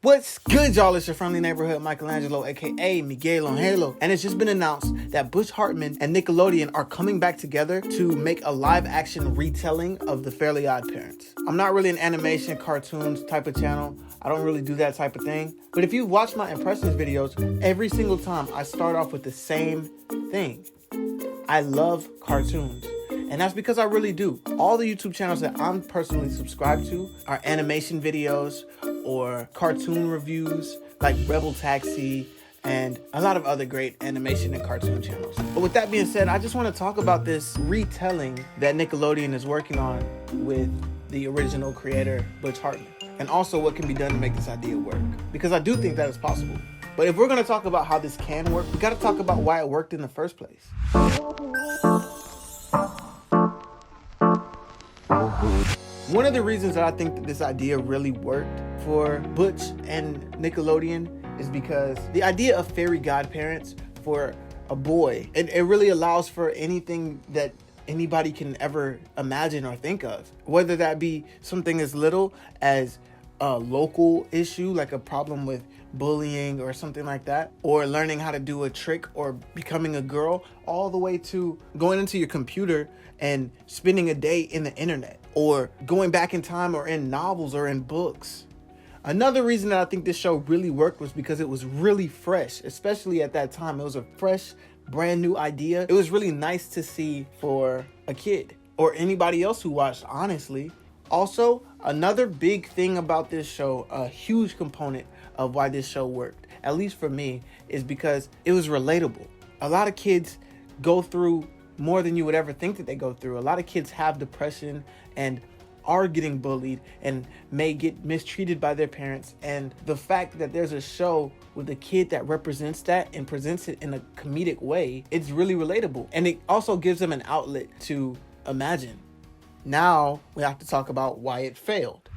What's good, y'all? It's your friendly neighborhood Michelangelo, aka Miguel on Halo, and it's just been announced that Butch Hartman and Nickelodeon are coming back together to make a live-action retelling of the Fairly OddParents. I'm not really an animation cartoons type of channel. I don't really do that type of thing. But if you've watched my impressions videos, every single time I start off with the same thing. I love cartoons. And that's because I really do. All the YouTube channels that I'm personally subscribed to are animation videos or cartoon reviews like Rebel Taxi and a lot of other great animation and cartoon channels. But with that being said, I just want to talk about this retelling that Nickelodeon is working on with the original creator, Butch Hartman, and also what can be done to make this idea work. Because I do think that is possible. But if we're going to talk about how this can work, we got to talk about why it worked in the first place. One of the reasons that I think that this idea really worked for Butch and Nickelodeon is because the idea of fairy godparents for a boy, it really allows for anything that anybody can ever imagine or think of. Whether that be something as little as a local issue, like a problem with bullying or something like that, or learning how to do a trick or becoming a girl, all the way to going into your computer and spending a day in the internet, or going back in time or in novels or in books. Another reason that I think this show really worked was because it was really fresh, especially at that time. It was a fresh, brand new idea. It was really nice to see for a kid or anybody else who watched, honestly. Also, another big thing about this show, a huge component of why this show worked, at least for me, is because it was relatable. A lot of kids go through more than you would ever think that they go through. A lot of kids have depression and are getting bullied and may get mistreated by their parents. And the fact that there's a show with a kid that represents that and presents it in a comedic way, it's really relatable. And it also gives them an outlet to imagine. Now we have to talk about why it failed.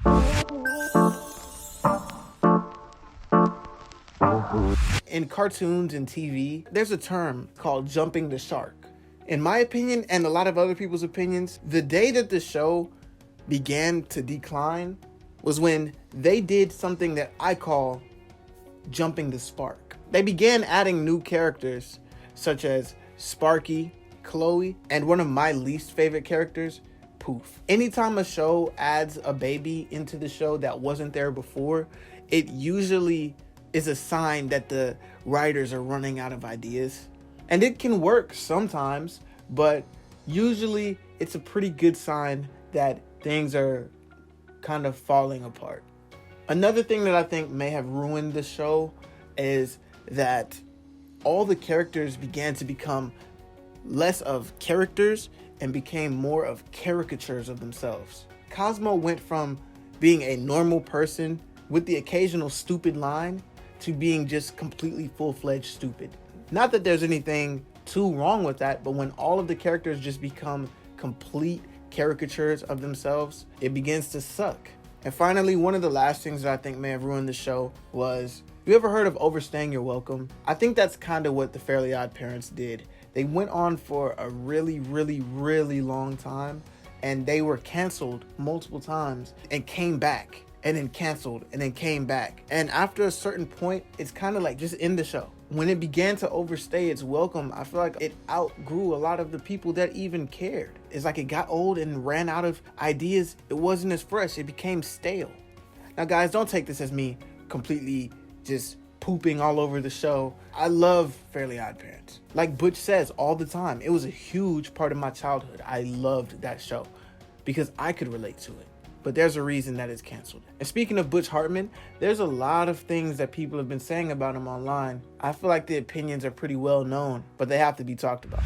In cartoons and TV, there's a term called jumping the shark. In my opinion, and a lot of other people's opinions, the day that the show began to decline was when they did something that I call jumping the spark. They began adding new characters such as Sparky, Chloe, and one of my least favorite characters, Poof. Anytime a show adds a baby into the show that wasn't there before, it usually is a sign that the writers are running out of ideas. And it can work sometimes, but usually it's a pretty good sign that things are kind of falling apart. Another thing that I think may have ruined the show is that all the characters began to become less of characters and became more of caricatures of themselves. Cosmo went from being a normal person with the occasional stupid line to being just completely full-fledged stupid. Not that there's anything too wrong with that, but when all of the characters just become complete caricatures of themselves, it begins to suck. And finally, one of the last things that I think may have ruined the show was, you ever heard of overstaying your welcome? I think that's kind of what the Fairly OddParents did. They went on for a really, really, really long time, and they were canceled multiple times and came back, and then canceled, and then came back. And after a certain point, it's kind of like, just end the show. When it began to overstay its welcome, I feel like it outgrew a lot of the people that even cared. It's like it got old and ran out of ideas. It wasn't as fresh. It became stale. Now, guys, don't take this as me completely just pooping all over the show. I love Fairly OddParents. Like Butch says all the time, it was a huge part of my childhood. I loved that show because I could relate to it. But there's a reason that it's canceled. And speaking of Butch Hartman, there's a lot of things that people have been saying about him online. I feel like the opinions are pretty well known, but they have to be talked about.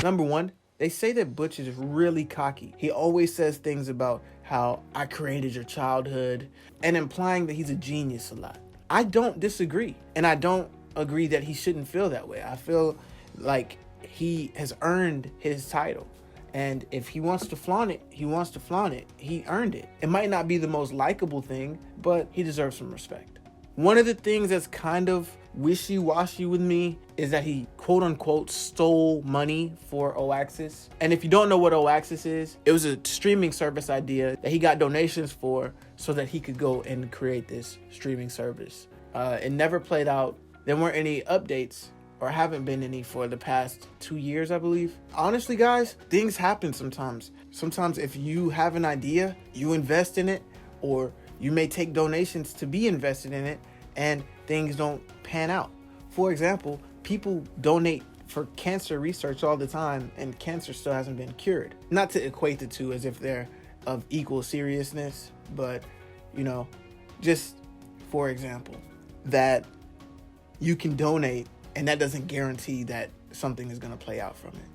Number one, they say that Butch is really cocky. He always says things about how I created your childhood and implying that he's a genius a lot. I don't disagree. And I don't agree that he shouldn't feel that way. I feel like he has earned his title. And if he wants to flaunt it, he wants to flaunt it. He earned it. It might not be the most likable thing, but he deserves some respect. One of the things that's kind of wishy-washy with me is that he quote-unquote stole money for Oaxis. And if you don't know what Oaxis is, it was a streaming service idea that he got donations for so that he could go and create this streaming service. It never played out. There weren't any updates, or haven't been any, for the past 2 years, I believe. Honestly, guys, things happen sometimes. Sometimes if you have an idea, you invest in it, or you may take donations to be invested in it, and things don't pan out. For example, people donate for cancer research all the time, and cancer still hasn't been cured. Not to equate the two as if they're of equal seriousness, but, you know, just for example, that you can donate, and that doesn't guarantee that something is going to play out from it.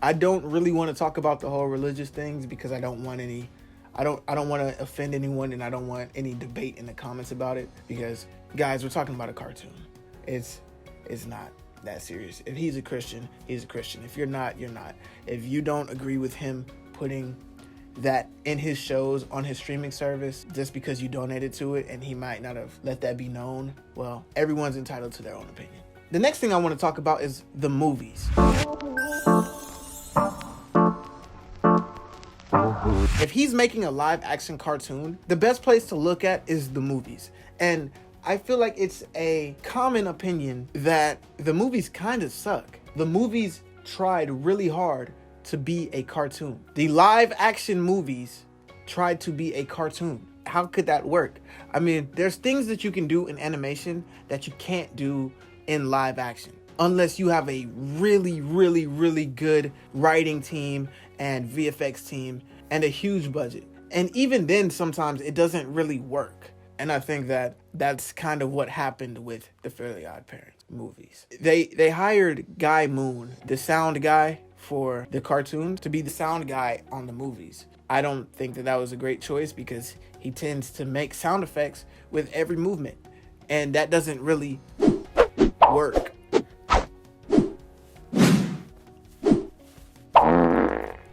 I don't really want to talk about the whole religious things because I don't want to offend anyone, and I don't want any debate in the comments about it, because guys, we're talking about a cartoon. It's not that serious. If he's a Christian, he's a Christian. If you're not, you're not. If you don't agree with him putting that in his shows on his streaming service just because you donated to it and he might not have let that be known, well, everyone's entitled to their own opinion. The next thing I want to talk about is the movies. If he's making a live action cartoon, the best place to look at is the movies. And I feel like it's a common opinion that the movies kind of suck. The movies tried really hard to be a cartoon. The live action movies tried to be a cartoon. How could that work? I mean, there's things that you can do in animation that you can't do in live action, unless you have a really, really, really good writing team and VFX team and a huge budget. And even then, sometimes it doesn't really work. And I think that that's kind of what happened with the Fairly OddParents movies. They hired Guy Moon, the sound guy for the cartoons, to be the sound guy on the movies. I don't think that was a great choice because he tends to make sound effects with every movement, and that doesn't really work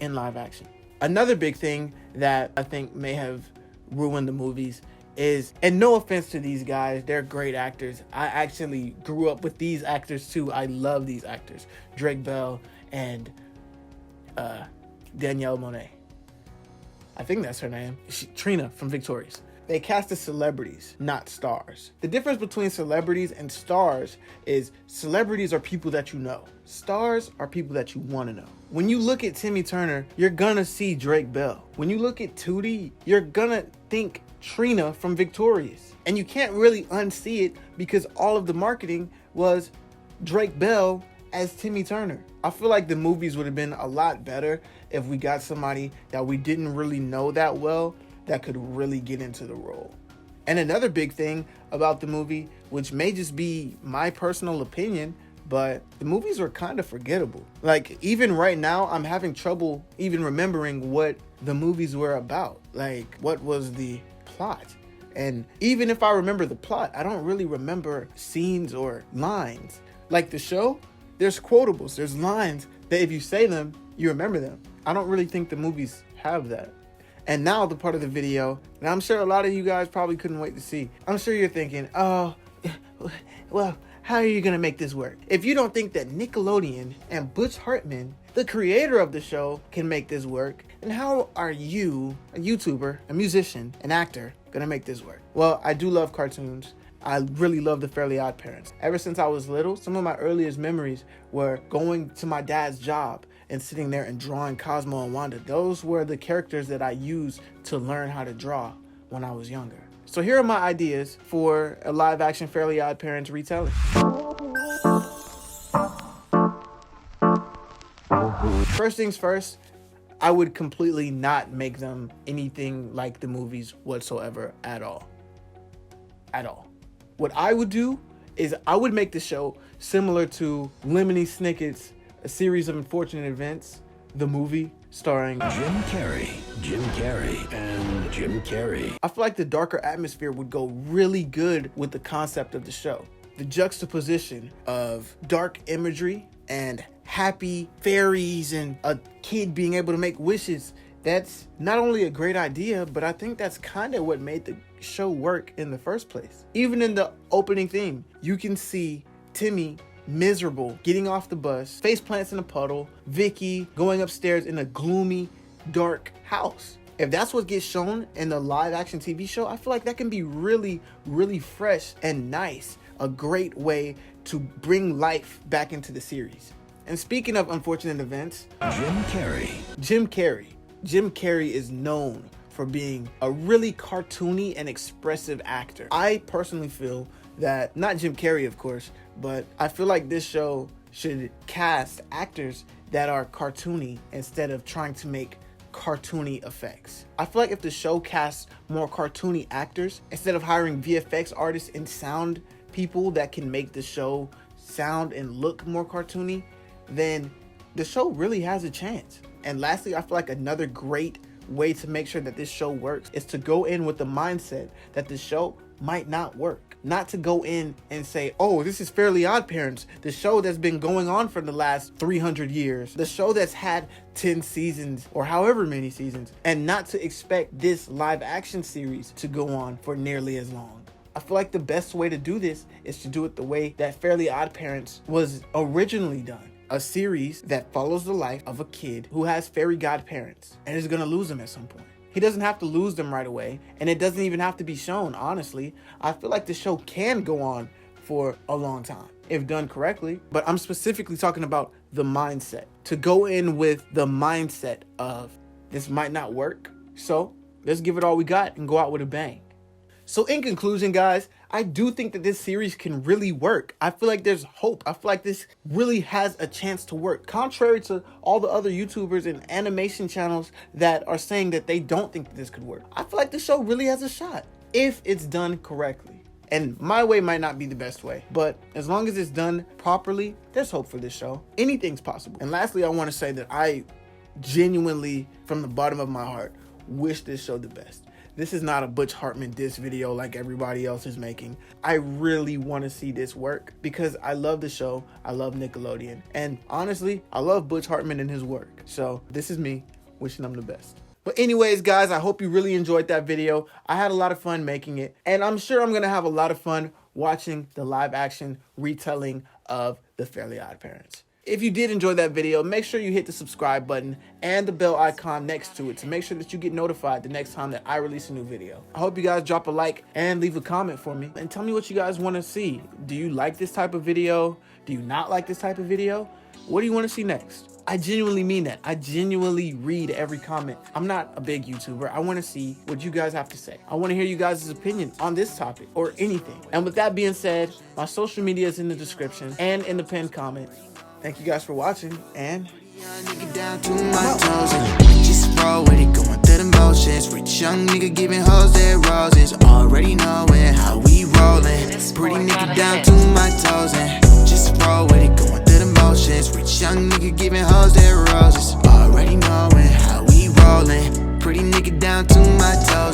in live action. Another big thing that I think may have ruined the movies is, and no offense to these guys, they're great actors. I actually grew up with these actors too. I love these actors. Drake Bell and Danielle Monet. I think that's her name. Trina from Victorious. They casted celebrities, not stars. The difference between celebrities and stars is celebrities are people that you know. Stars are people that you want to know. When you look at Timmy Turner, you're gonna see Drake Bell. When you look at Tootie, you're gonna think Trina from Victorious. And you can't really unsee it because all of the marketing was Drake Bell as Timmy Turner. I feel like the movies would have been a lot better if we got somebody that we didn't really know that well that could really get into the role. And another big thing about the movie, which may just be my personal opinion, but the movies were kind of forgettable. Like, even right now, I'm having trouble even remembering what the movies were about. Like, what was the plot? And even if I remember the plot, I don't really remember scenes or lines. Like the show, there's quotables, there's lines that if you say them, you remember them. I don't really think the movies have that. And now the part of the video, and I'm sure a lot of you guys probably couldn't wait to see. I'm sure you're thinking, oh, well, how are you gonna make this work? If you don't think that Nickelodeon and Butch Hartman, the creator of the show, can make this work, then how are you, a YouTuber, a musician, an actor, gonna make this work? Well, I do love cartoons. I really love the Fairly OddParents. Ever since I was little, some of my earliest memories were going to my dad's job and sitting there and drawing Cosmo and Wanda. Those were the characters that I used to learn how to draw when I was younger. So here are my ideas for a live action Fairly OddParents retelling. First things first, I would completely not make them anything like the movies whatsoever at all. At all. What I would do is I would make the show similar to Lemony Snicket's A Series of Unfortunate Events, the movie starring Jim Carrey, and Jim Carrey. I feel like the darker atmosphere would go really good with the concept of the show. The juxtaposition of dark imagery and happy fairies and a kid being able to make wishes, that's not only a great idea, but I think that's kind of what made the show work in the first place. Even in the opening theme, you can see Timmy miserable, getting off the bus, face plants in a puddle, Vicky going upstairs in a gloomy, dark house. If that's what gets shown in the live action TV show, I feel like that can be really, really fresh and nice. A great way to bring life back into the series. And speaking of unfortunate events, Jim Carrey. Jim Carrey is known for being a really cartoony and expressive actor. I personally feel that, not Jim Carrey of course, but I feel like this show should cast actors that are cartoony instead of trying to make cartoony effects. I feel like if the show casts more cartoony actors instead of hiring VFX artists and sound people that can make the show sound and look more cartoony, then the show really has a chance. And lastly, I feel like another great way to make sure that this show works is to go in with the mindset that the show might not work. Not to go in and say, oh, this is Fairly OddParents, the show that's been going on for the last 300 years, the show that's had 10 seasons or however many seasons, and not to expect this live action series to go on for nearly as long. I feel like the best way to do this is to do it the way that Fairly OddParents was originally done. A series that follows the life of a kid who has fairy godparents and is going to lose them at some point. He doesn't have to lose them right away, and it doesn't even have to be shown, honestly. I feel like the show can go on for a long time if done correctly, but I'm specifically talking about the mindset. To go in with the mindset of this might not work, so let's give it all we got and go out with a bang. So in conclusion, guys, I do think that this series can really work. I feel like there's hope. I feel like this really has a chance to work. Contrary to all the other YouTubers and animation channels that are saying that they don't think that this could work, I feel like the show really has a shot if it's done correctly. And my way might not be the best way, but as long as it's done properly, there's hope for this show. Anything's possible. And lastly, I want to say that I genuinely, from the bottom of my heart, wish this show the best. This is not a Butch Hartman diss video like everybody else is making. I really want to see this work because I love the show. I love Nickelodeon. And honestly, I love Butch Hartman and his work. So this is me wishing them the best. But anyways, guys, I hope you really enjoyed that video. I had a lot of fun making it. And I'm sure I'm going to have a lot of fun watching the live action retelling of the Fairly OddParents. If you did enjoy that video, make sure you hit the subscribe button and the bell icon next to it to make sure that you get notified the next time that I release a new video. I hope you guys drop a like and leave a comment for me and tell me what you guys want to see. Do you like this type of video? Do you not like this type of video? What do you want to see next? I genuinely mean that. I genuinely read every comment. I'm not a big YouTuber. I want to see what you guys have to say. I want to hear you guys' opinion on this topic or anything. And with that being said, my social media is in the description and in the pinned comment. Thank you guys for watching, and young nigga down to my toes, and we just roll with it, going through the motions. Rich young nigga giving hoes their roses, already knowing how we rollin'. Pretty nigga down to my toes, and just roll with it, going through the motions. Rich young nigga giving hoes their roses, already knowing how we rollin'. Pretty nigga down to my toes.